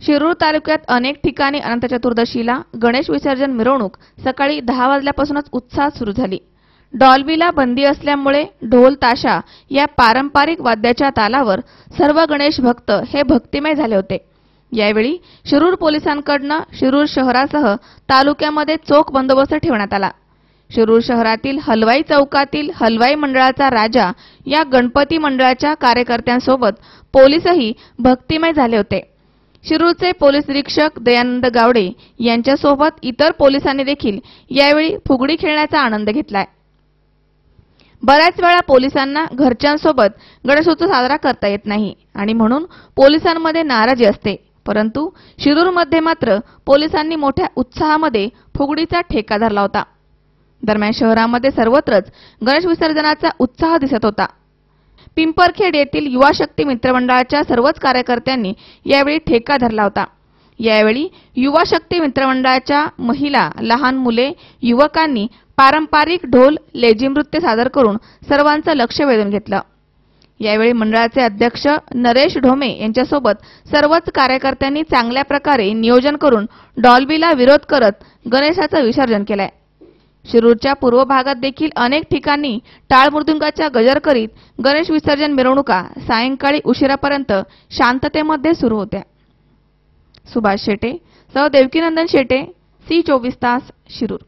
शिरूर तालुक्यात अनेक ठिकाणी अनंत चतुर्दशीला गणेश विसर्जन मिरवणूक सकाळी 10 वाजल्यापासूनच उत्साहात सुरू झाली। डॉल्बीला बंदी असल्यामुळे ढोल ताशा या पारंपरिक वाद्याच्या तालावर सर्व गणेश भक्त हे भक्तिमय झाले होते। यावेळी शिरूर पोलिसांकडून शिरूर शहरासह तालुक्यामध्ये चोख बंदोबस्त ठेवण्यात आला। शिरूर शहरातील हलवाई चौकातील हलवाई मंडळाचा राजा या गणपती मंडळाच्या कार्यकर्त्यांसोबत पोलीसही भक्तिमय झाले होते। शिरूरचे पोलीस निरीक्षक दयानंद गावडे यांच्यासोबत इतर पोलिसांनी देखील यावेळी फुगडी खेळण्याचा आनंद घेतलाय। बऱ्याच वेळा पोलिसांना घरच्यांसोबत गणेशोत्सव साजरा करता येत नाही आणि म्हणून पोलिसांमध्ये नाराजी असते, परंतु शिरूरमध्ये मात्र पोलिसांनी मोठ्या उत्साहामध्ये फुगडीचा ठेका धरला होता। दरम्यान शहरामध्ये सर्वत्रच गणेश विसर्जनाचा उत्साह दिसत होता। पिंपरखेड येथील युवा शक्ती मित्रमंडळाच्या सर्वच कार्यकर्त्यांनी यावेळी ठेका धरला होता। यावेळी युवा शक्ती मित्रमंडळाच्या महिला, लहान मुले, युवकांनी पारंपरिक ढोल लेझिम नृत्य सादर करून सर्वांचं लक्ष वेधून घेतलं। यावेळी मंडळाचे अध्यक्ष नरेश ढोमे यांच्यासोबत सर्वच कार्यकर्त्यांनी चांगल्या प्रकारे नियोजन करून डॉल्बीला विरोध करत गणेशाचं विसर्जन केलंय। शिरूरच्या पूर्व भागात देखील अनेक ठिकाणी टाळ मृदुंगाचा गजर करीत गणेश विसर्जन मिरवणुका सायंकाळी उशिरापर्यंत शांततेमध्ये सुरू होत्या। सुभाष शेटे सह देवकीनंदन शेटे, सी 24 तास, शिरूर।